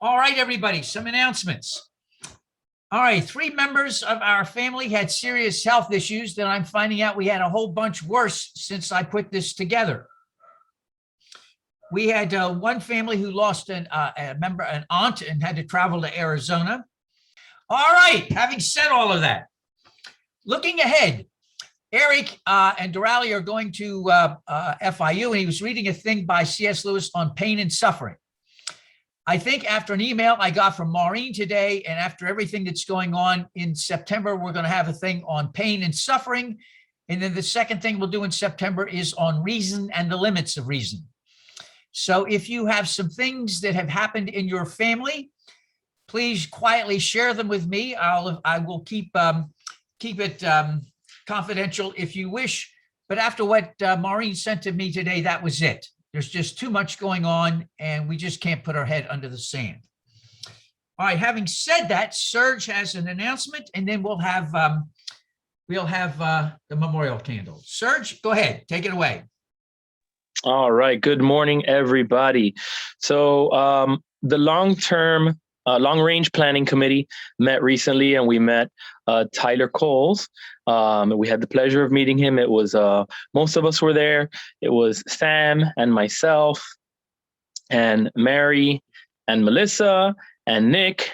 All right, everybody, some announcements. All right, 3 members of our family had serious health issues that I'm finding out we had a whole bunch worse since I put this together. We had one family who lost an aunt, and had to travel to Arizona. All right, having said all of that, looking ahead, Eric and Doralee are going to FIU, and he was reading a thing by C.S. Lewis on pain and suffering. I think after an email I got from Maureen today, and after everything that's going on in September, we're going to have a thing on pain and suffering. And then the second thing we'll do in September is on reason and the limits of reason. So if you have some things that have happened in your family, please quietly share them with me. I will keep it confidential if you wish. But after what Maureen sent to me today, that was it. There's just too much going on, and we just can't put our head under the sand. All right, having said that, Serge has an announcement, and then we'll have the memorial candle. Serge, go ahead, take it away. All right, good morning, everybody. So the long-range planning committee met recently, and we met Tyler Coles. We had the pleasure of meeting him. It was most of us were there. It was Sam and myself and Mary and Melissa and Nick.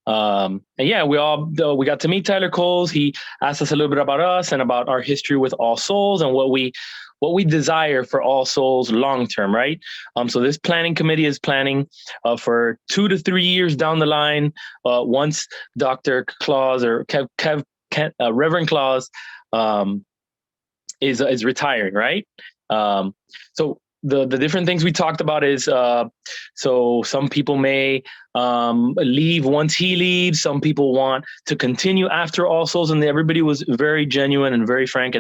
And yeah, we got to meet Tyler Coles. He asked us a little bit about us and about our history with All Souls and what we desire for All Souls long term, right? So this planning committee is planning for 2 to 3 years down the line. Once Dr. Claus or Reverend Claus is retiring, right? So the different things we talked about is so some people may leave once he leaves. Some people want to continue after All Souls, and everybody was very genuine and very frank.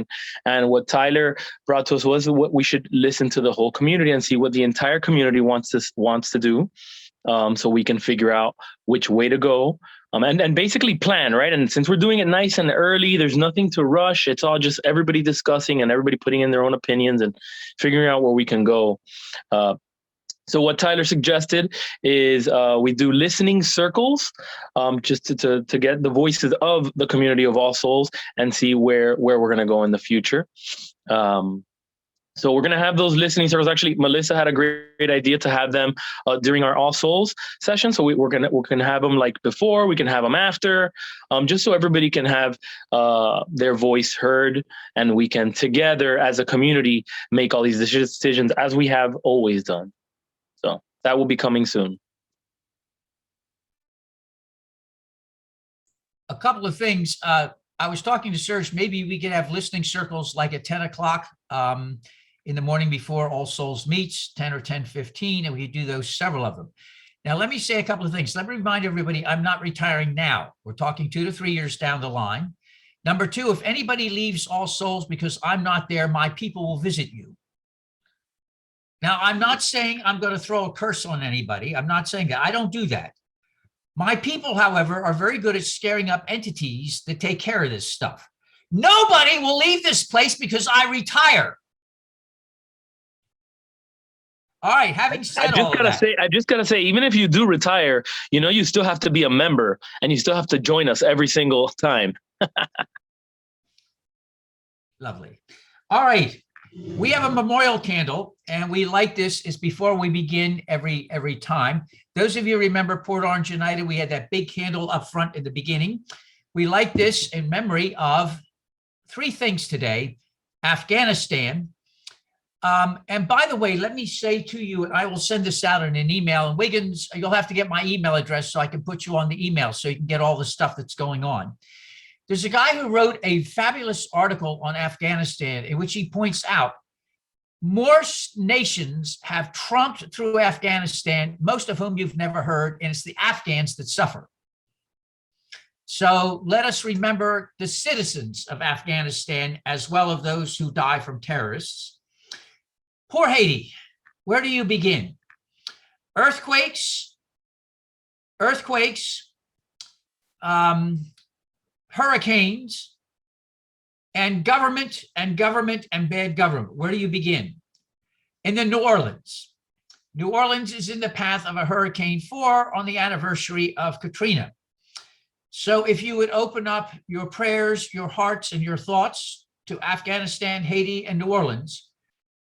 And what Tyler brought to us was what we should listen to the whole community and see what the entire community wants to do, so we can figure out which way to go. And basically plan, right? And since we're doing it nice and early, there's nothing to rush. It's all just everybody discussing and everybody putting in their own opinions and figuring out where we can go. So what Tyler suggested is we do listening circles, just to get the voices of the community of All Souls and see where we're going to go in the future. So we're going to have those listening circles. Actually, Melissa had a great idea to have them during our All Souls session. So we're going to have them like before, we can have them after, just so everybody can have their voice heard, and we can together as a community make all these decisions as we have always done. So that will be coming soon. A couple of things. I was talking to Serge, maybe we could have listening circles like at 10 o'clock in the morning before All Souls meets, 10 or 10:15, and we could do those, several of them. Now, let me say a couple of things. Let me remind everybody, I'm not retiring now. We're talking 2 to 3 years down the line. Number 2, if anybody leaves All Souls because I'm not there, my people will visit you. Now, I'm not saying I'm going to throw a curse on anybody. I'm not saying that. I don't do that. My people, however, are very good at scaring up entities that take care of this stuff. Nobody will leave this place because I retire. All right, having said all of that. I just gotta say, even if you do retire, you still have to be a member and you still have to join us every single time. Lovely. All right. We have a memorial candle, and we light this is before we begin every time. Those of you remember Port Orange United, we had that big candle up front in the beginning. We light this in memory of 3 things today: Afghanistan. And by the way, let me say to you, and I will send this out in an email, and Wiggins, you'll have to get my email address so I can put you on the email so you can get all the stuff that's going on. There's a guy who wrote a fabulous article on Afghanistan in which he points out more nations have trumped through Afghanistan, most of whom you've never heard, and it's the Afghans that suffer. So let us remember the citizens of Afghanistan as well as those who die from terrorists. Poor Haiti, where do you begin? Earthquakes, hurricanes, and government and bad government. Where do you begin? And then New Orleans. New Orleans is in the path of a Hurricane 4 on the anniversary of Katrina. So if you would open up your prayers, your hearts, and your thoughts to Afghanistan, Haiti, and New Orleans,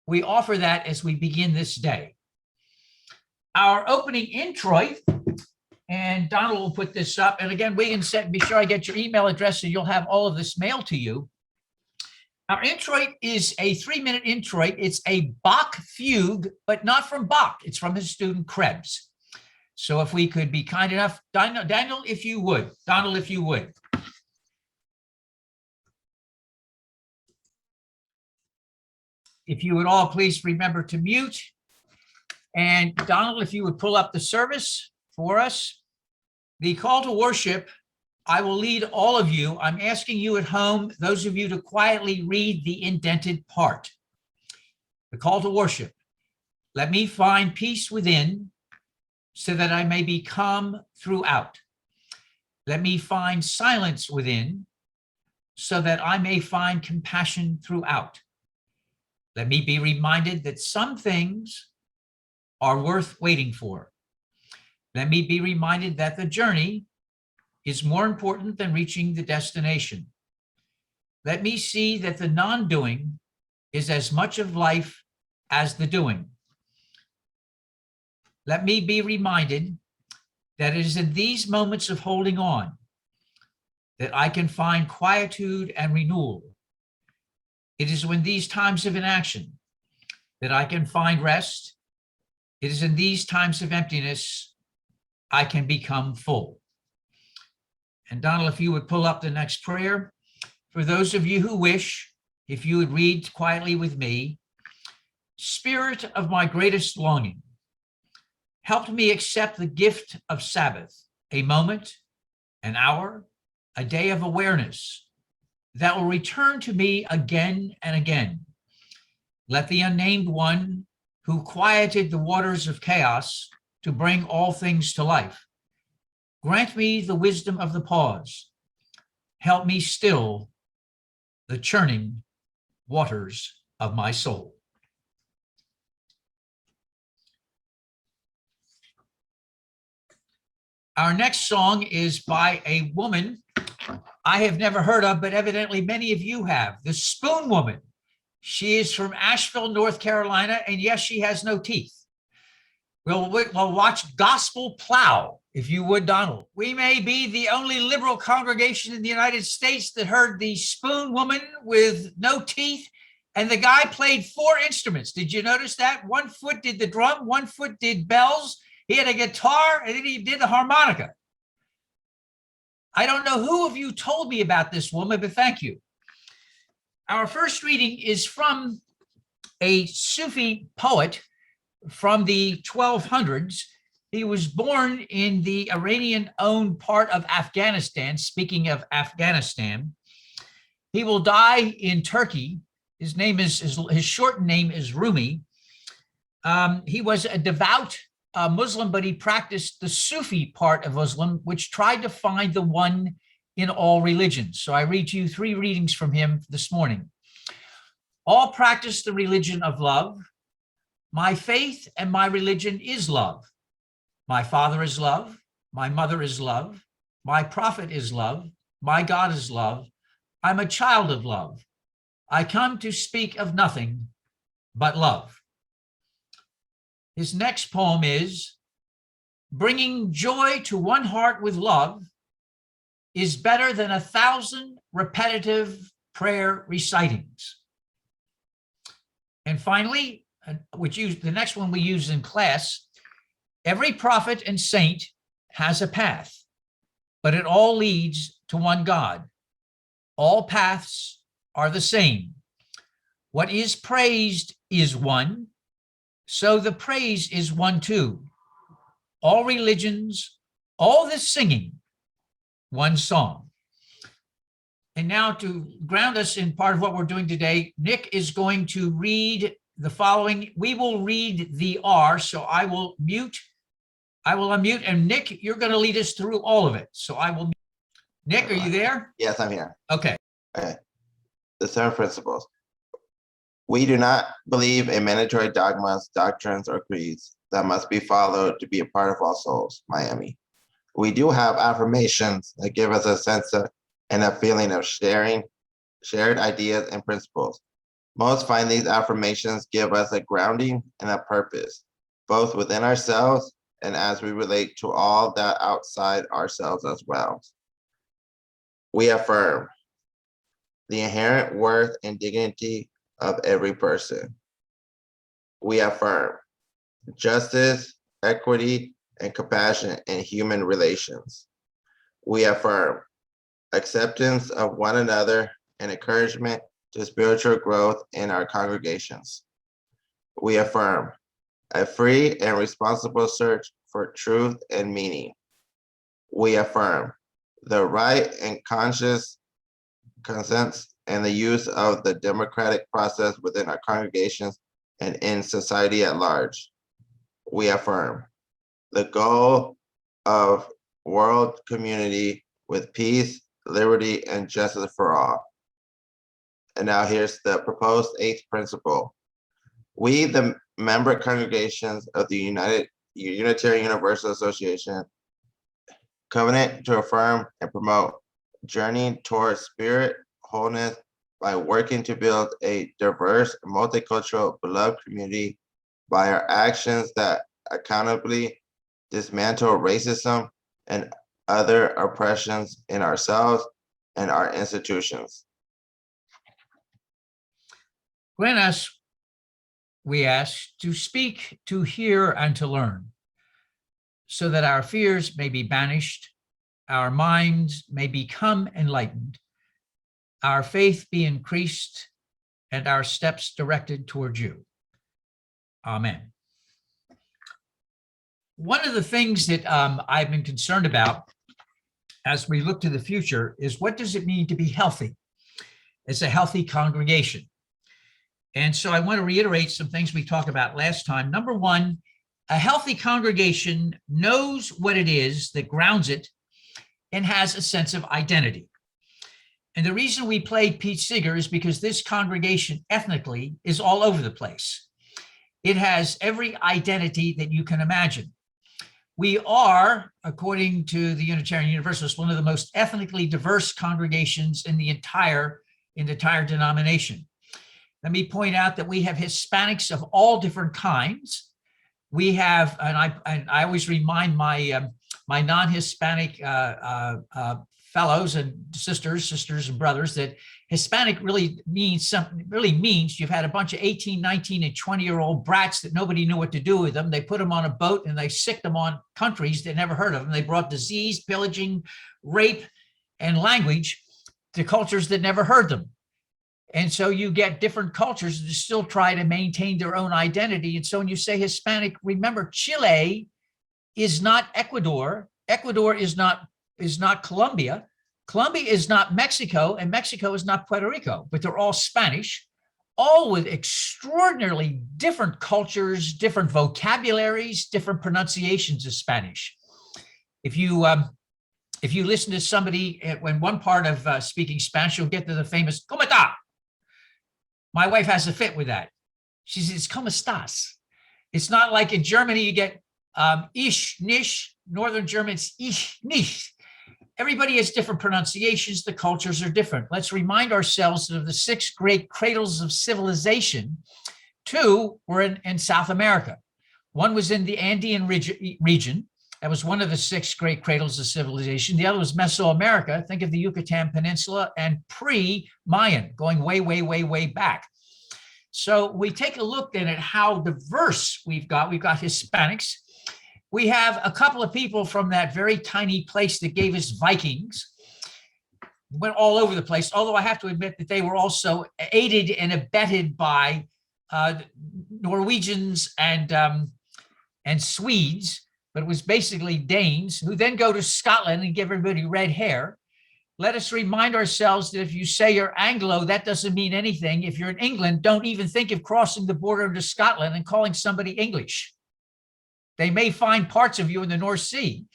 we offer that as we begin this day. Our opening introit, and Donald will put this up. And again, Wiggins said, be sure I get your email address so you'll have all of this mailed to you. Our introit is a 3-minute introit. It's a Bach fugue, but not from Bach. It's from his student Krebs. So if we could be kind enough, Daniel, if you would, Donald, if you would. If you would all please remember to mute. And Donald, if you would pull up the service for us. The call to worship, I will lead all of you. I'm asking you at home, those of you to quietly read the indented part. The call to worship. Let me find peace within so that I may be calm throughout. Let me find silence within so that I may find compassion throughout. Let me be reminded that some things are worth waiting for. Let me be reminded that the journey is more important than reaching the destination. Let me see that the non-doing is as much of life as the doing. Let me be reminded that it is in these moments of holding on that I can find quietude and renewal. It is when these times of inaction that I can find rest. It is in these times of emptiness I can become full. And Donald, if you would pull up the next prayer. For those of you who wish, if you would read quietly with me, Spirit of my greatest longing, help me accept the gift of Sabbath, a moment, an hour, a day of awareness that will return to me again and again. Let the unnamed one who quieted the waters of chaos to bring all things to life grant me the wisdom of the pause. Help me still the churning waters of my soul. Our next song is by a woman I have never heard of, but evidently many of you have, the Spoon Woman. She is from Asheville, North Carolina, and yes, she has no teeth. We'll watch Gospel Plow, if you would, Donald. We may be the only liberal congregation in the United States that heard the Spoon Woman with no teeth, and the guy played 4 instruments. Did you notice that? 1 foot did the drum, 1 foot did bells, he had a guitar, and then he did the harmonica. I don't know who of you told me about this woman, but thank you. Our first reading is from a Sufi poet from the 1200s. He was born in the Iranian-owned part of Afghanistan. Speaking of Afghanistan, he will die in Turkey. His short name is Rumi. He was a devout Muslim, but he practiced the Sufi part of Muslim, which tried to find the one in all religions. So I read you 3 readings from him this morning. All practice the religion of love. My faith and my religion is love. My father is love. My mother is love. My prophet is love. My God is love. I'm a child of love. I come to speak of nothing but love. His next poem is, bringing joy to one heart with love is better than 1,000 repetitive prayer recitings. And finally, the next one we use in class, every prophet and saint has a path, but it all leads to one God. All paths are the same. What is praised is one, so the praise is one too. All religions, all this singing, one song. And now to ground us in part of what we're doing today, Nick is going to read the following. We will read the R, so I will unmute, and Nick, you're going to lead us through all of it. So I will. Nick, are you there? Yes, I'm here. Okay. Okay. The 7 principles. We do not believe in mandatory dogmas, doctrines, or creeds. that must be followed to be a part of All Souls, Miami. We do have affirmations that give us a sense of and a feeling of shared ideas and principles. Most find these affirmations give us a grounding and a purpose, both within ourselves and as we relate to all that outside ourselves as well. We affirm the inherent worth and dignity of every person. We affirm justice, equity, and compassion in human relations. We affirm acceptance of one another and encouragement to spiritual growth in our congregations. We affirm a free and responsible search for truth and meaning. We affirm the right and conscious consent and the use of the democratic process within our congregations and in society at large. We affirm the goal of world community with peace, liberty, and justice for all. And now here's the proposed eighth principle. We, the member congregations of the Unitarian Universal Association, covenant to affirm and promote journeying towards spirit wholeness by working to build a diverse, multicultural, beloved community by our actions that accountably dismantle racism and other oppressions in ourselves and our institutions. Grant us, we ask, to speak, to hear, and to learn, so that our fears may be banished, our minds may become enlightened, our faith be increased, and our steps directed towards you. Amen. One of the things that I've been concerned about as we look to the future is, what does it mean to be healthy as a healthy congregation? And so I want to reiterate some things we talked about last time. Number one, a healthy congregation knows what it is that grounds it and has a sense of identity. And the reason we played Pete Seeger is because this congregation ethnically is all over the place. It has every identity that you can imagine. We are, according to the Unitarian Universalists, one of the most ethnically diverse congregations in the entire denomination. Let me point out that we have Hispanics of all different kinds. We have, and I always remind my my non-Hispanic fellows and sisters and brothers that Hispanic really means something, really means you've had a bunch of 18, 19, and 20-year-old brats that nobody knew what to do with them. They put them on a boat and they sicked them on countries they never heard of them. They brought disease, pillaging, rape, and language to cultures that never heard them. And so you get different cultures that still try to maintain their own identity. And so when you say Hispanic, remember, Chile is not Ecuador. Ecuador is not Colombia. Colombia is not Mexico, and Mexico is not Puerto Rico, but they're all Spanish, all with extraordinarily different cultures, different vocabularies, different pronunciations of Spanish. If you listen to somebody when one part of speaking Spanish, you'll get to the famous "¿Cómo está?" My wife has a fit with that. She says, "¿Cómo estás?" It's not like in Germany you get ich, nicht. Northern German, it's ich, nicht. Everybody has different pronunciations. The cultures are different. Let's remind ourselves that of the 6 great cradles of civilization, 2 were in South America. One was in the Andean region. That was one of the 6 great cradles of civilization. The other was Mesoamerica. Think of the Yucatan Peninsula and pre-Mayan, going way, way, way, way back. So we take a look then at how diverse we've got. We've got Hispanics. We have a couple of people from that very tiny place that gave us Vikings, went all over the place, although I have to admit that they were also aided and abetted by Norwegians and Swedes, but it was basically Danes, who then go to Scotland and give everybody red hair. Let us remind ourselves that if you say you're Anglo, that doesn't mean anything. If you're in England, don't even think of crossing the border into Scotland and calling somebody English. They may find parts of you in the North Sea.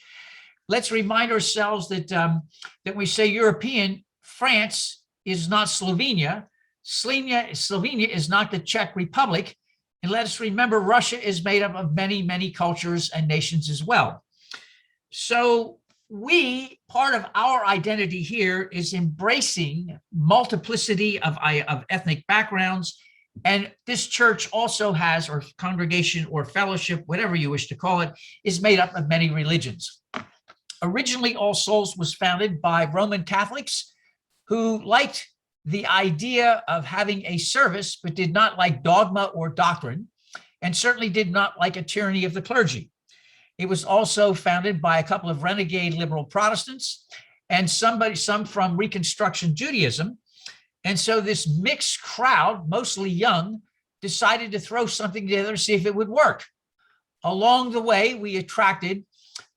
Let's remind ourselves that that we say European, France is not Slovenia. Slovenia is not the Czech Republic. And let us remember, Russia is made up of many, many cultures and nations as well. So part of our identity here is embracing multiplicity of ethnic backgrounds. And this church also has, or congregation or fellowship, whatever you wish to call it, is made up of many religions. Originally, All Souls was founded by Roman Catholics who liked the idea of having a service, but did not like dogma or doctrine, and certainly did not like a tyranny of the clergy. It was also founded by a couple of renegade liberal Protestants and some from Reconstruction Judaism. And so this mixed crowd, mostly young, decided to throw something together to see if it would work. Along the way, we attracted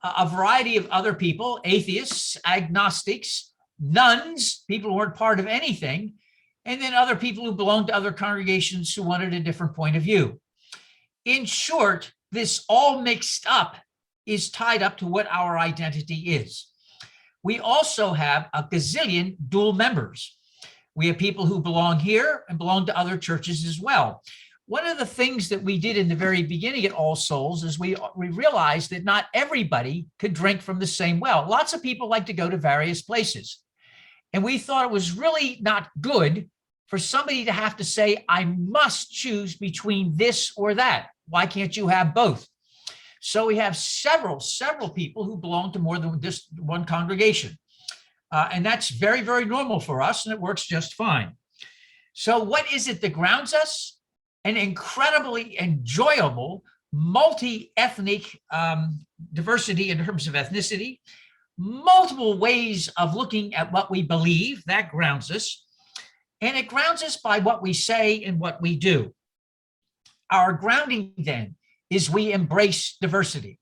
a variety of other people, atheists, agnostics, nuns, people who weren't part of anything, and then other people who belonged to other congregations who wanted a different point of view. In short, this all mixed up is tied up to what our identity is. We also have a gazillion dual members. We have people who belong here and belong to other churches as well. One of the things that we did in the very beginning at All Souls is we realized that not everybody could drink from the same well. Lots of people like to go to various places. And we thought it was really not good for somebody to have to say, I must choose between this or that. Why can't you have both? So we have several people who belong to more than this one congregation. And that's very, very normal for us, and it works just fine. So what is it that grounds us? An incredibly enjoyable multi-ethnic diversity in terms of ethnicity, multiple ways of looking at what we believe, that grounds us. And it grounds us by what we say and what we do. Our grounding then is we embrace diversity.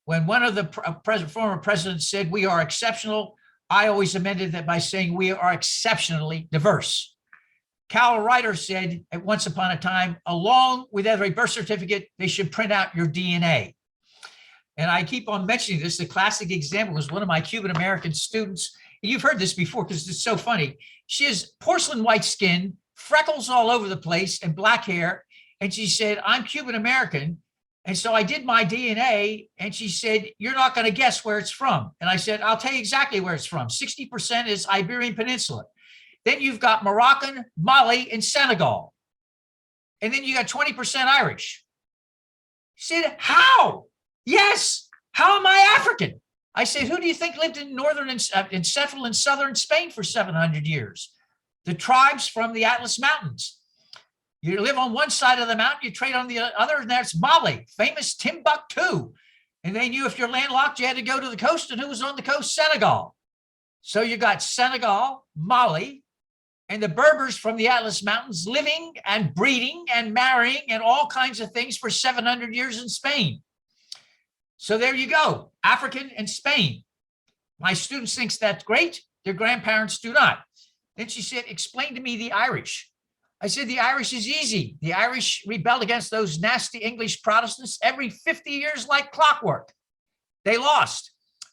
When one of the former presidents said we are exceptional, I always amended that by saying we are exceptionally diverse. Carl Reiter said at once upon a time, along with every birth certificate, they should print out your DNA. And I keep on mentioning this. The classic example was one of my Cuban-American students. You've heard this before because it's so funny. She has porcelain white skin, freckles all over the place, and black hair. And she said, I'm Cuban-American. And so I did my DNA, and she said, you're not going to guess where it's from. And I said, I'll tell you exactly where it's from. 60% is Iberian Peninsula. Then you've got Moroccan, Mali, and Senegal. And then you got 20% Irish. She said, how? Yes. How am I African? I said, who do you think lived in northern and in central and southern Spain for 700 years? The tribes from the Atlas Mountains. You live on one side of the mountain, you trade on the other, and that's Mali, famous Timbuktu. And then if you're landlocked, you had to go to the coast, and who was on the coast? Senegal. So you got Senegal, Mali, and the Berbers from the Atlas Mountains living and breeding and marrying and all kinds of things for 700 years in Spain. So there you go, African and Spain. My students think that's great. Their grandparents do not. Then she said, explain to me the Irish. I said, the Irish is easy. The Irish rebelled against those nasty English Protestants every 50 years like clockwork. They lost,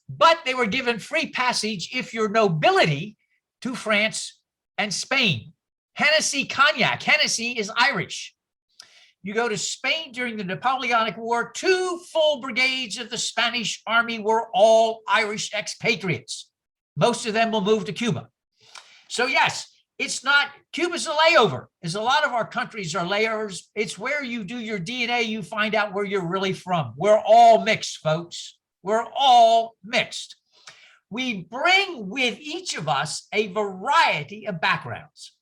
but they were given free passage if you're nobility to France and Spain. Hennessy cognac. Hennessy is Irish. You go to Spain during the Napoleonic War, 2 full brigades of the Spanish army were all Irish expatriates. Most of them will move to Cuba. So yes, it's not, Cuba's a layover, as a lot of our countries are layovers. It's where you do your DNA, you find out where you're really from. We're all mixed, folks. We're all mixed. We bring with each of us a variety of backgrounds.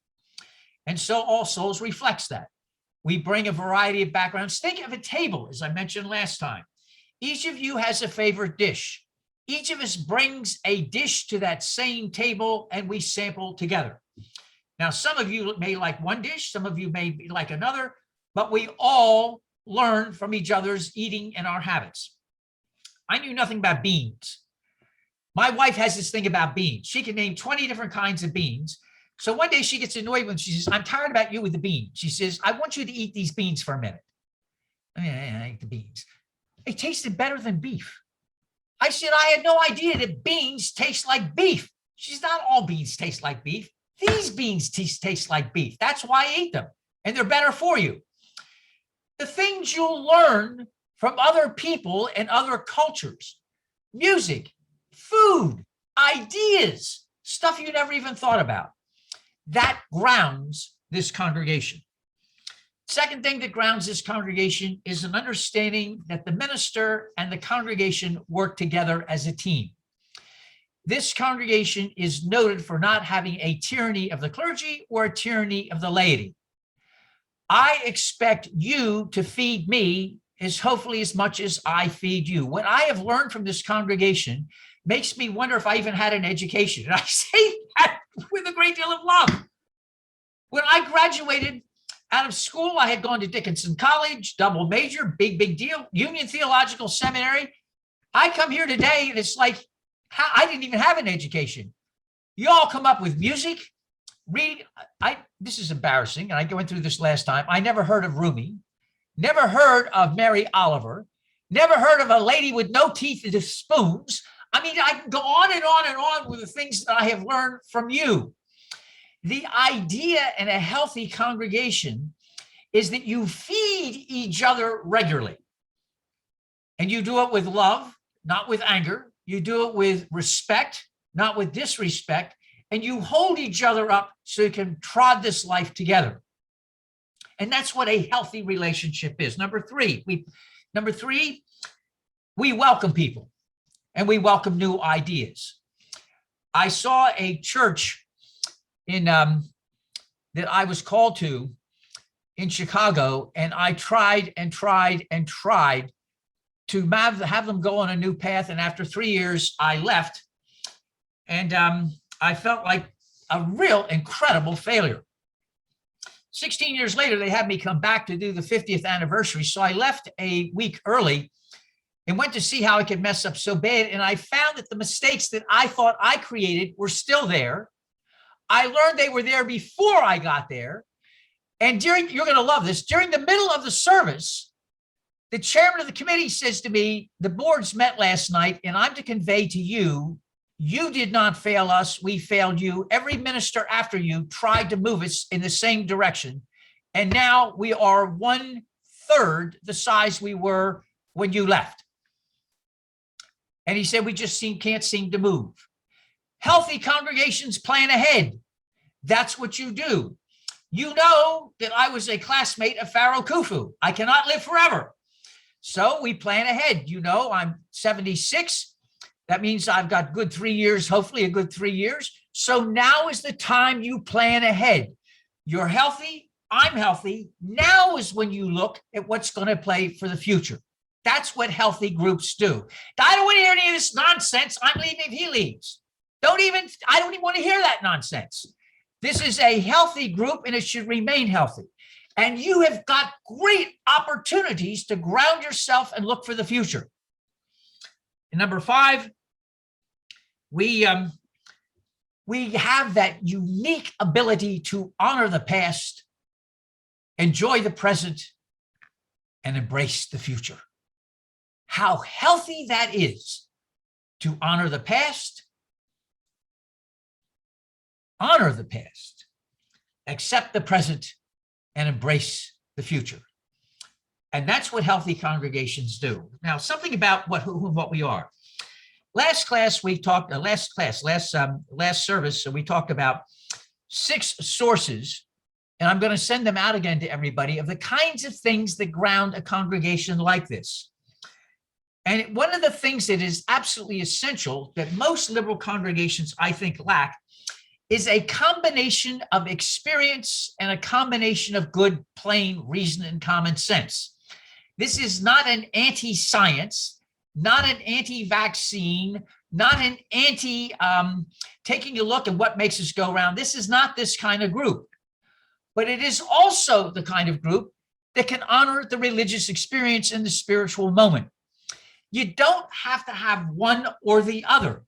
And so All Souls reflects that. We bring a variety of backgrounds. Think of a table, as I mentioned last time. Each of you has a favorite dish. Each of us brings a dish to that same table, and we sample together. Now, some of you may like one dish, some of you may like another, but we all learn from each other's eating and our habits. I knew nothing about beans. My wife has this thing about beans. She can name 20 different kinds of beans. So one day she gets annoyed when she says, I'm tired about you with the beans. She says, I want you to eat these beans for a minute. I ate the beans. They tasted better than beef. I said, I had no idea that beans taste like beef. She says, not all beans taste like beef. These beans taste like beef. That's why I eat them. And they're better for you. things you'll learn from other people and other cultures, music, food, ideas, stuff you never even thought about. That grounds this congregation. Second thing that grounds this congregation is an understanding that the minister and the congregation work together as a team. This congregation is noted for not having a tyranny of the clergy or a tyranny of the laity. I expect you to feed me hopefully as much as I feed you. What I have learned from this congregation makes me wonder if I even had an education. And I say that with a great deal of love. When I graduated out of school, I had gone to Dickinson College, double major, big deal, Union Theological Seminary. I come here today and it's like, I didn't even have an education. You all come up with music, read. This is embarrassing, and I went through this last time. I never heard of Rumi, never heard of Mary Oliver, never heard of a lady with no teeth and spoons. I mean, I can go on and on and on with the things that I have learned from you. The idea in a healthy congregation is that you feed each other regularly. And you do it with love, not with anger. You do it with respect, not with disrespect. And you hold each other up so you can trod this life together. And that's what a healthy relationship is. Number three, we welcome people and we welcome new ideas. I saw a church in that I was called to in Chicago, and I tried to have them go on a new path. And after 3 years, I left, and I felt like a real incredible failure. 16 years later, they had me come back to do the 50th anniversary. So I left a week early and went to see how I could mess up so bad. And I found that the mistakes that I thought I created were still there. I learned they were there before I got there. And you're going to love this, during the middle of the service, the chairman of the committee says to me, the boards met last night, and I'm to convey to you, you did not fail us, we failed you. Every minister after you tried to move us in the same direction. And now we are 1/3 the size we were when you left. And he said, we just can't seem to move. Healthy congregations plan ahead. That's what you do. You know that I was a classmate of Pharaoh Khufu. I cannot live forever. So we plan ahead. You know, I'm 76. That means I've got good 3 years, hopefully a good 3 years. So now is the time you plan ahead. You're healthy. I'm healthy. Now is when you look at what's going to play for the future. That's what healthy groups do. I don't want to hear any of this nonsense. I'm leaving if he leaves. I don't even want to hear that nonsense. This is a healthy group and it should remain healthy. And you have got great opportunities to ground yourself and look for the future. And number 5, we have that unique ability to honor the past, enjoy the present, and embrace the future. How healthy that is to honor the past, accept the present, and embrace the future. And that's what healthy congregations do. Now, something about what we are. Last service, we talked about 6 sources, and I'm going to send them out again to everybody, of the kinds of things that ground a congregation like this. And one of the things that is absolutely essential that most liberal congregations, I think, lack is a combination of experience and a combination of good, plain reason and common sense. This is not an anti-science, not an anti-vaccine, not an taking a look at what makes us go around. This is not this kind of group, but it is also the kind of group that can honor the religious experience in the spiritual moment. You don't have to have one or the other.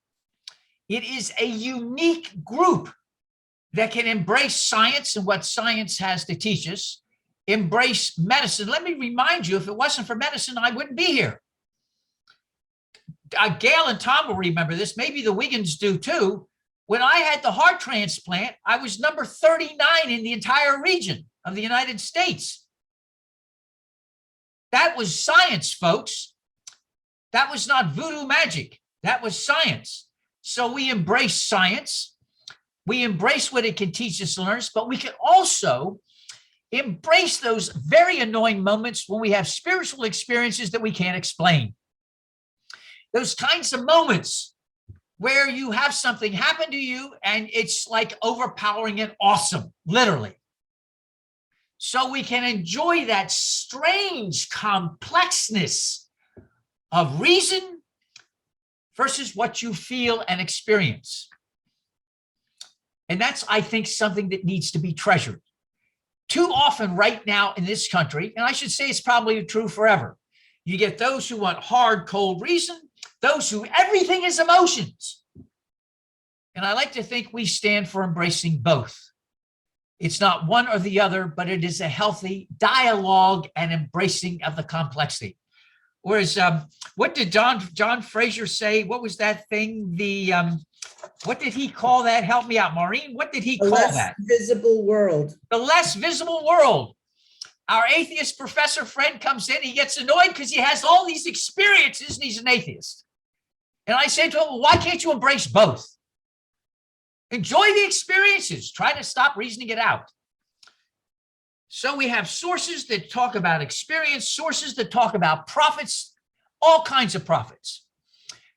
It is a unique group that can embrace science and what science has to teach us, embrace medicine. Let me remind you, if it wasn't for medicine, I wouldn't be here. Gail and Tom will remember this. Maybe the Wiggins do too. When I had the heart transplant, I was number 39 in the entire region of the United States. That was science, folks. That was not voodoo magic. That was science. So we embrace science. We embrace what it can teach us learners, but we can also embrace those very annoying moments when we have spiritual experiences that we can't explain. Those kinds of moments where you have something happen to you and it's like overpowering and awesome, literally. So we can enjoy that strange complexness of reason versus what you feel and experience. And that's, I think, something that needs to be treasured. Too often right now in this country, and I should say it's probably true forever, you get those who want hard, cold reason, those who everything is emotions. And I like to think we stand for embracing both. It's not one or the other, but it is a healthy dialogue and embracing of the complexity. Whereas, what did John Fraser say? What was that thing? What did he call that? Help me out, Maureen. What did he call that? Visible world. The less visible world. Our atheist professor friend comes in, he gets annoyed because he has all these experiences and he's an atheist. And I say to him, well, why can't you embrace both? Enjoy the experiences. Try to stop reasoning it out. So we have sources that talk about experience, sources that talk about prophets, all kinds of prophets.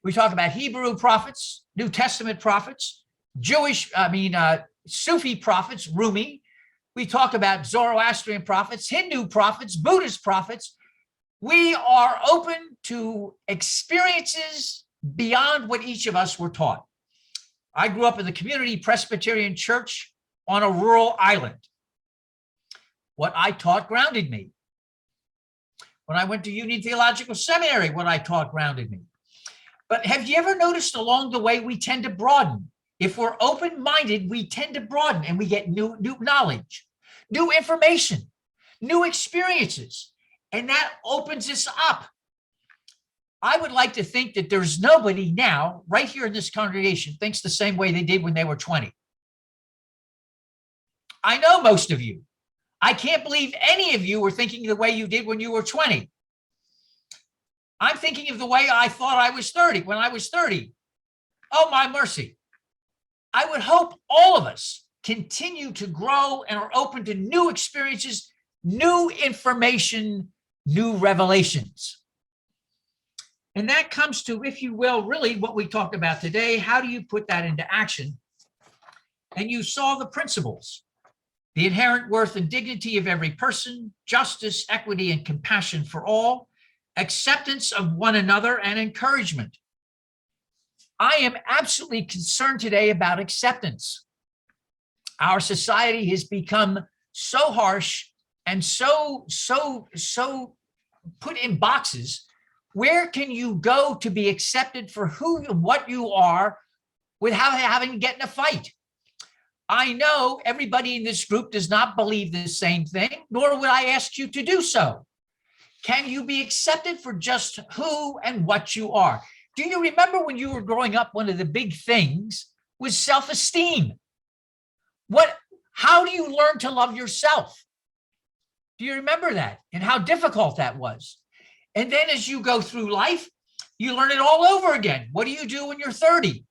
We talk about Hebrew prophets, New Testament prophets, Sufi prophets, Rumi. We talk about Zoroastrian prophets, Hindu prophets, Buddhist prophets. We are open to experiences beyond what each of us were taught. I grew up in the Community Presbyterian Church on a rural island. What I taught grounded me. When I went to Union Theological Seminary, what I taught grounded me. But have you ever noticed along the way we tend to broaden? If we're open-minded, we tend to broaden and we get new knowledge, new information, new experiences, and that opens us up. I would like to think that there's nobody now, right here in this congregation, thinks the same way they did when they were 20. I know most of you. I can't believe any of you were thinking the way you did when you were 20. I'm thinking of the way I thought I was 30 when I was 30. Oh, my mercy. I would hope all of us continue to grow and are open to new experiences, new information, new revelations. And that comes to, if you will, really what we talked about today. How do you put that into action? And you saw the principles, the inherent worth and dignity of every person, justice, equity, and compassion for all, acceptance of one another, and encouragement. I am absolutely concerned today about acceptance. Our society has become so harsh and so put in boxes. Where can you go to be accepted for who and what you are without having to get in a fight? I know everybody in this group does not believe the same thing, nor would I ask you to do so. Can you be accepted for just who and what you are? Do you remember when you were growing up, one of the big things was self-esteem? How do you learn to love yourself? Do you remember that and how difficult that was? And then as you go through life, you learn it all over again. What do you do when you're 30?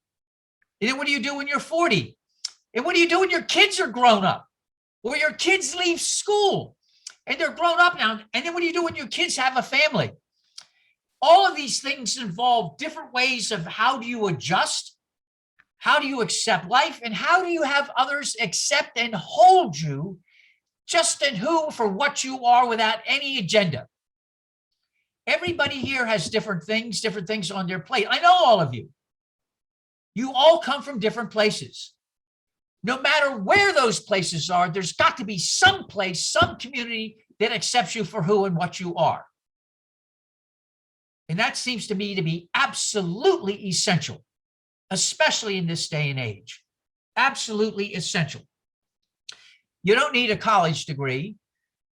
And then what do you do when you're 40? And what do you do when your kids are grown up? Or your kids leave school and they're grown up now? And then what do you do when your kids have a family? All of these things involve different ways of how do you adjust? How do you accept life? And how do you have others accept and hold you just in who for what you are without any agenda? Everybody here has different things on their plate. I know all of you. You all come from different places. No matter where those places are, there's got to be some place, some community that accepts you for who and what you are. And that seems to me to be absolutely essential, especially in this day and age. Absolutely essential. You don't need a college degree.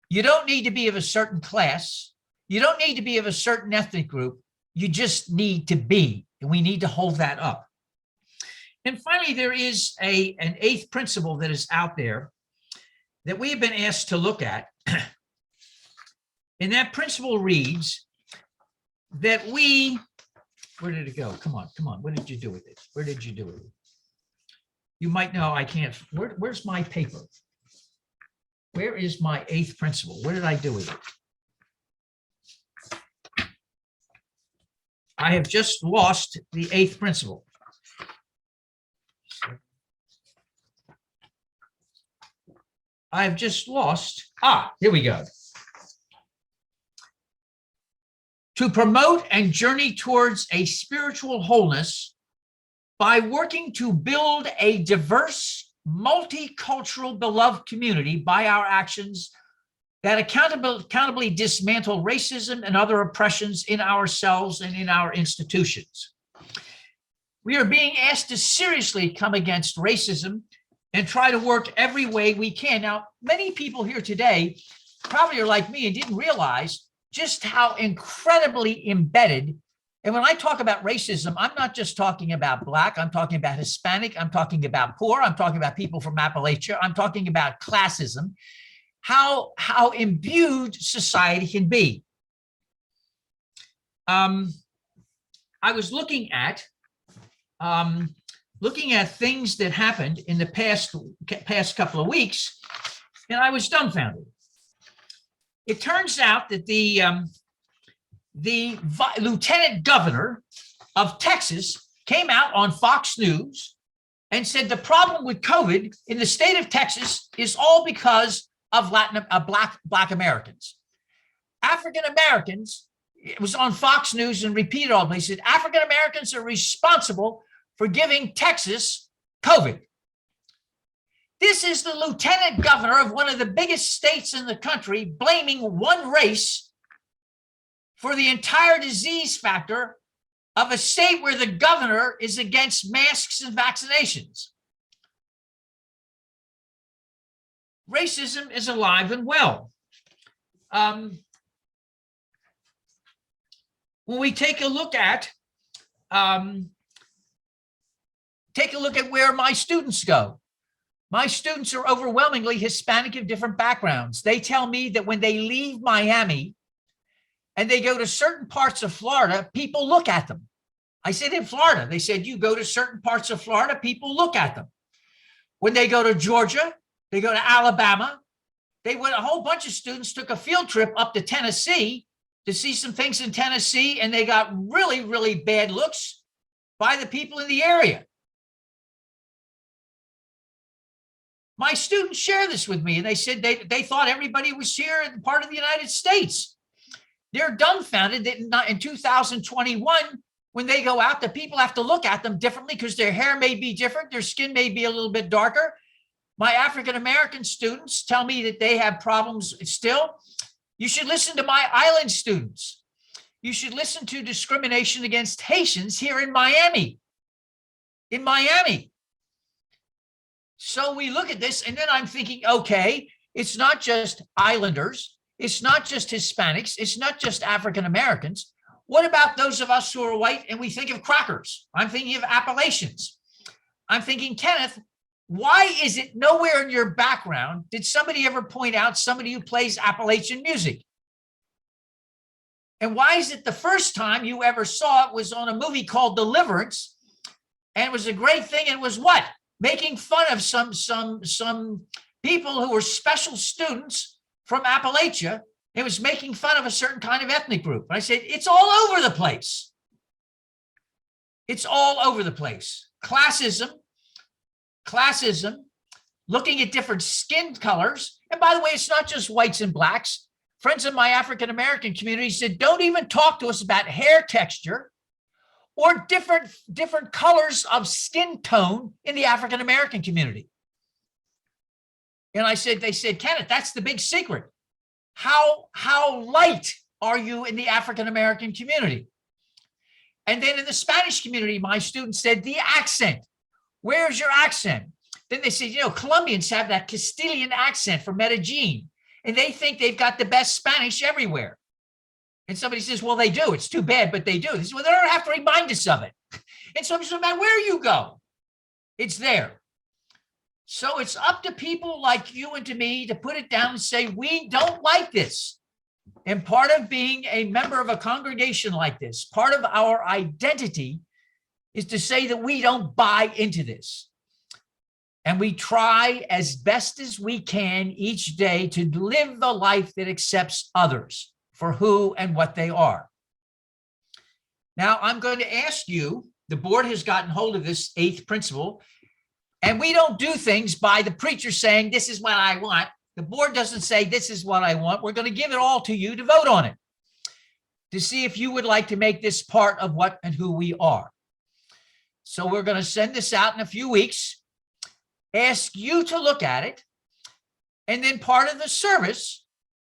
You don't need to be of a certain class. You don't need to be of a certain ethnic group. You just need to be, and we need to hold that up. And finally, there is an eighth principle that is out there that we've been asked to look at. And that principle reads that we, where did it go? Come on, come on. What did you do with it? Where did you do it? You might know I can't, where's my paper? Where is my 8th principle? What did I do with it? I have just lost the 8th principle. I have just lost, here we go. To promote and journey towards a spiritual wholeness by working to build a diverse, multicultural, beloved community by our actions that accountably dismantle racism and other oppressions in ourselves and in our institutions. We are being asked to seriously come against racism and try to work every way we can. Now, many people here today probably are like me and didn't realize just how incredibly embedded. And when I talk about racism, I'm not just talking about Black, I'm talking about Hispanic, I'm talking about poor, I'm talking about people from Appalachia, I'm talking about classism, how imbued society can be. I was looking at things that happened in the past couple of weeks, and I was dumbfounded. It turns out that the lieutenant governor of Texas came out on Fox News and said the problem with COVID in the state of Texas is all because of Black Americans. African Americans, it was on Fox News and repeated all, he said, African Americans are responsible for giving Texas COVID. This is the lieutenant governor of one of the biggest states in the country blaming one race for the entire disease factor of a state where the governor is against masks and vaccinations. Racism is alive and well. When we take a look at where my students go. My students are overwhelmingly Hispanic of different backgrounds. They tell me that when they leave Miami and they go to certain parts of Florida, people look at them. I said, in Florida, they said, you go to certain parts of Florida, people look at them. When they go to Georgia, they go to Alabama. A whole bunch of students took a field trip up to Tennessee to see some things in Tennessee, and they got really, really bad looks by the people in the area. My students share this with me, and they said they thought everybody was here in part of the United States. They're dumbfounded that in 2021, when they go out, the people have to look at them differently because their hair may be different, their skin may be a little bit darker. My African-American students tell me that they have problems still. You should listen to my island students. You should listen to discrimination against Haitians here in Miami. So we look at this, and then I'm thinking, okay, it's not just islanders, it's not just Hispanics, it's not just African Americans. What about those of us who are white and we think of crackers? I'm thinking of Appalachians. I'm thinking, Kenneth, why is it nowhere in your background did somebody ever point out somebody who plays Appalachian music? And why is it the first time you ever saw it was on a movie called Deliverance, and it was a great thing? It was what? Making fun of some people who were special students from Appalachia. It was making fun of a certain kind of ethnic group. And I said, it's all over the place. It's all over the place. Classism, looking at different skin colors. And by the way, it's not just whites and blacks. Friends of my African-American community said, don't even talk to us about hair texture or different colors of skin tone in the African-American community. And they said, Kenneth, that's the big secret. How light are you in the African-American community? And then in the Spanish community, my students said, the accent. Where's your accent? Then they said, Colombians have that Castilian accent from Medellin, and they think they've got the best Spanish everywhere. And somebody says, well, they do. It's too bad, but they do. They say, well, they don't have to remind us of it. And so no matter where you go, it's there. So it's up to people like you and to me to put it down and say, we don't like this. And part of being a member of a congregation like this, part of our identity is to say that we don't buy into this. And we try as best as we can each day to live the life that accepts others for who and what they are. Now, I'm going to ask you, the board has gotten hold of this 8th principle, and we don't do things by the preacher saying, this is what I want. The board doesn't say, this is what I want. We're going to give it all to you to vote on it, to see if you would like to make this part of what and who we are. So we're going to send this out in a few weeks, ask you to look at it, and then part of the service,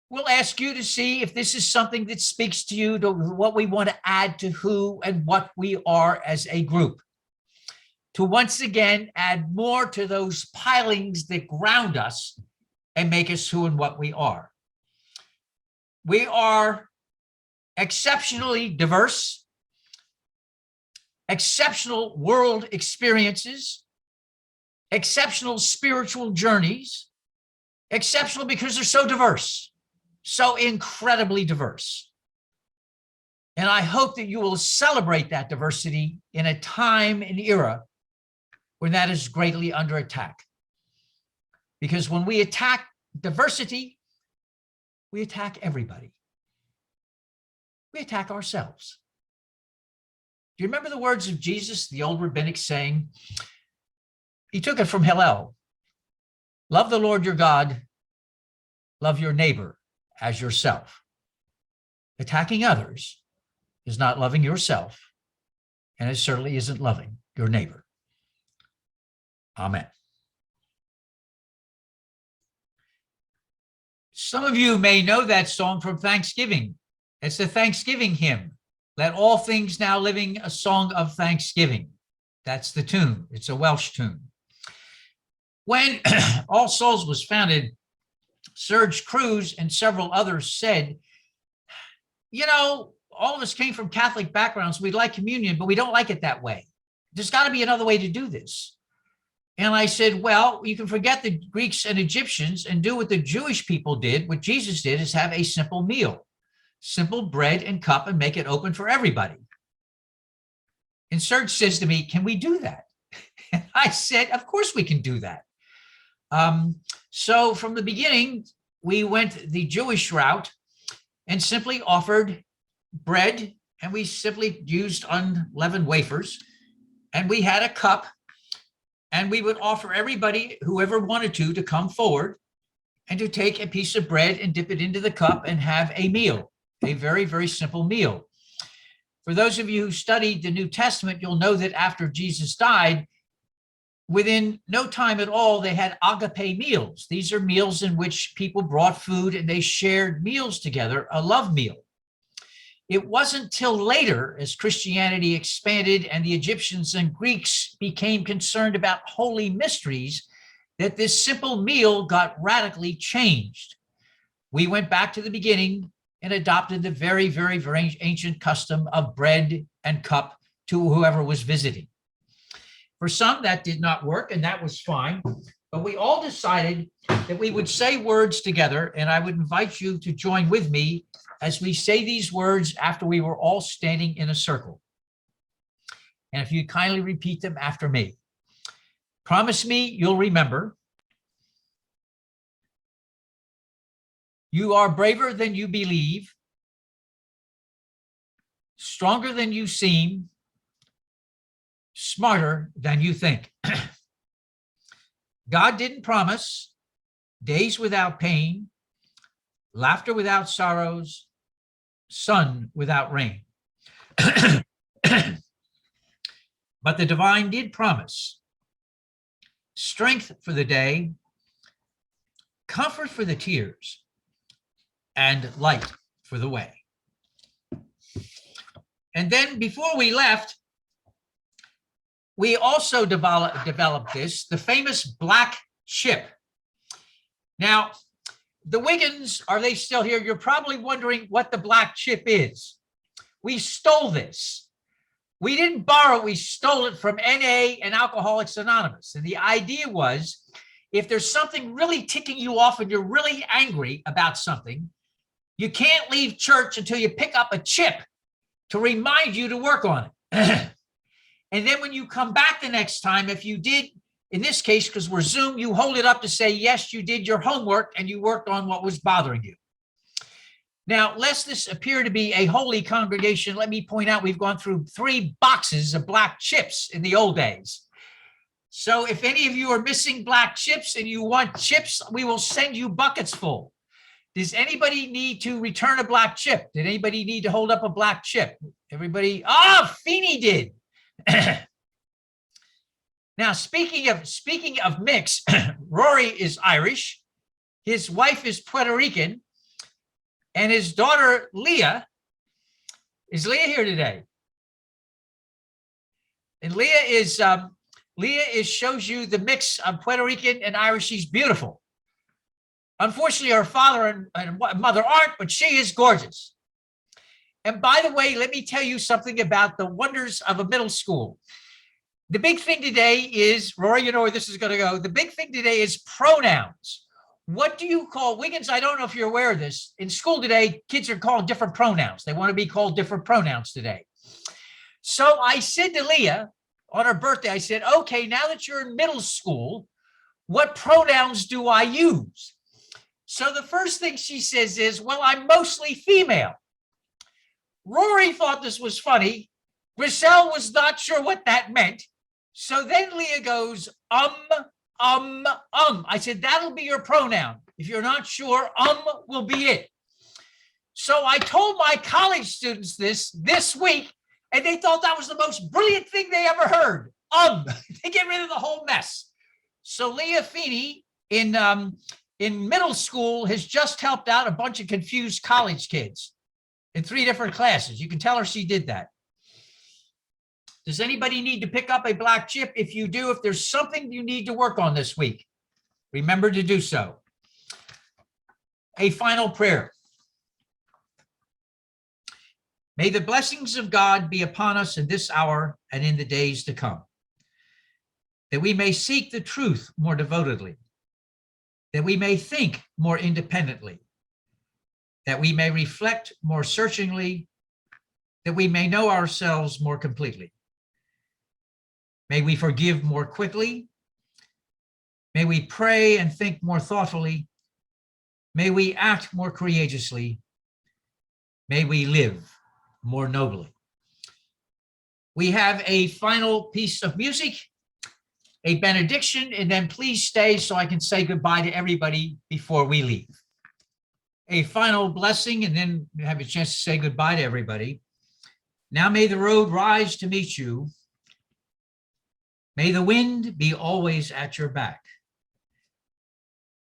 we'll ask you to see if this is something that speaks to you, to what we want to add to who and what we are as a group. To once again add more to those pilings that ground us and make us who and what we are. We are exceptionally diverse, exceptional world experiences, exceptional spiritual journeys, exceptional because they're so diverse, so incredibly diverse. And I hope that you will celebrate that diversity in a time and era when that is greatly under attack. Because when we attack diversity, we attack everybody. We attack ourselves. Do you remember the words of Jesus, the old rabbinic saying? He took it from Hillel. Love the Lord your God, love your neighbor as yourself. Attacking others is not loving yourself, and it certainly isn't loving your neighbor. Amen. Some of you may know that song from Thanksgiving. It's the Thanksgiving hymn. Let all things now living a song of thanksgiving. That's the tune. It's a Welsh tune. When All Souls was founded, Serge Cruz and several others said, you know, all of us came from Catholic backgrounds. We like communion, but we don't like it that way. There's got to be another way to do this. And I said, well, you can forget the Greeks and Egyptians and do what the Jewish people did. What Jesus did is have a simple meal, simple bread and cup, and make it open for everybody. And Serge says to me, can we do that? And I said, of course we can do that. So from the beginning, we went the Jewish route and simply offered bread, and we simply used unleavened wafers, and we had a cup, and we would offer everybody, whoever wanted to come forward and to take a piece of bread and dip it into the cup and have a meal, a very, very simple meal. For those of you who studied the New Testament, you'll know that after Jesus died, within no time at all, they had agape meals. These are meals in which people brought food and they shared meals together, a love meal. It wasn't till later, as Christianity expanded and the Egyptians and Greeks became concerned about holy mysteries, that this simple meal got radically changed. We went back to the beginning and adopted the very, very, very ancient custom of bread and cup to whoever was visiting. For some, that did not work, and that was fine. But we all decided that we would say words together, and I would invite you to join with me as we say these words after we were all standing in a circle. And if you kindly repeat them after me. Promise me you'll remember. You are braver than you believe, stronger than you seem, smarter than you think. God didn't promise days without pain, laughter without sorrows, sun without rain. But the divine did promise strength for the day, comfort for the tears, and light for the way. And then before we left, we also developed this, the famous black chip. Now, the Wiggins, are they still here? You're probably wondering what the black chip is. We stole this. We didn't borrow it, we stole it from NA and Alcoholics Anonymous. And the idea was, if there's something really ticking you off and you're really angry about something, You can't leave church until you pick up a chip to remind you to work on it. And then when you come back the next time, if you did, in this case, because we're Zoom, you hold it up to say, yes, you did your homework and you worked on what was bothering you. Now, lest this appear to be a holy congregation, let me point out we've gone through 3 boxes of black chips in the old days. So if any of you are missing black chips and you want chips, we will send you buckets full. Does anybody need to return a black chip? Did anybody need to hold up a black chip? Everybody, Feeney did. Now, speaking of mix, Rory is Irish, his wife is Puerto Rican, and his daughter Leah, is Leah here today? And Leah shows you the mix of Puerto Rican and Irish. She's beautiful. Unfortunately, her father and mother aren't, but she is gorgeous. And by the way, let me tell you something about the wonders of a middle school. The big thing today is, Rory, you know where this is going to go. The big thing today is pronouns. What do you call, Wiggins, I don't know if you're aware of this. In school today, kids are called different pronouns. They want to be called different pronouns today. So I said to Leah on her birthday, I said, okay, now that you're in middle school, what pronouns do I use? So the first thing she says is, well, I'm mostly female. Rory thought this was funny. Griselle was not sure what that meant. So then Leah goes, I said, that'll be your pronoun. If you're not sure, will be it. So I told my college students this week, and they thought that was the most brilliant thing they ever heard. They get rid of the whole mess. So Leah Feeney in middle school has just helped out a bunch of confused college kids in 3 different classes. You can tell her she did that. Does anybody need to pick up a black chip? If you do, if there's something you need to work on this week, remember to do so. A final prayer. May the blessings of God be upon us in this hour and in the days to come, that we may seek the truth more devotedly, that we may think more independently, that we may reflect more searchingly, that we may know ourselves more completely. May we forgive more quickly. May we pray and think more thoughtfully. May we act more courageously. May we live more nobly. We have a final piece of music, a benediction, and then please stay so I can say goodbye to everybody before we leave. A final blessing, and then you have a chance to say goodbye to everybody. Now may the road rise to meet you. May the wind be always at your back.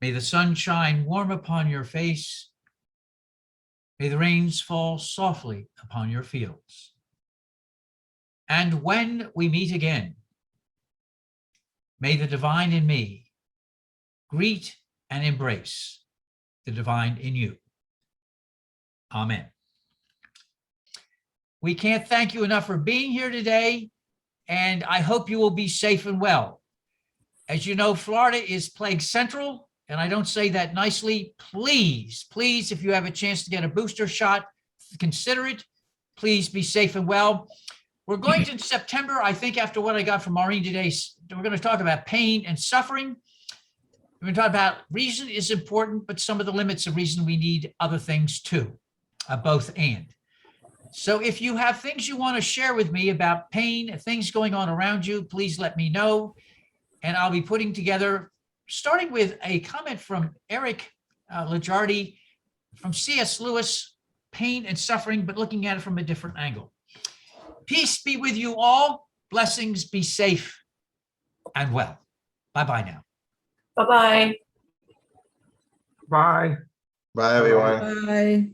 May the sun shine warm upon your face. May the rains fall softly upon your fields. And when we meet again, may the divine in me greet and embrace the divine in you. Amen. We can't thank you enough for being here today, and I hope you will be safe and well. As you know, Florida is plague central, and I don't say that nicely. Please, please, if you have a chance to get a booster shot, consider it. Please be safe and well. We're going to September, I think, after what I got from Maureen today, we're going to talk about pain and suffering. We're going to talk about reason is important, but some of the limits of reason, we need other things too, both and. So if you have things you want to share with me about pain, things going on around you, please let me know. And I'll be putting together, starting with a comment from Eric Lajardi from C.S. Lewis, Pain and Suffering, but looking at it from a different angle. Peace be with you all. Blessings, be safe and well. Bye-bye now. Bye-bye. Bye. Bye, everyone. Bye.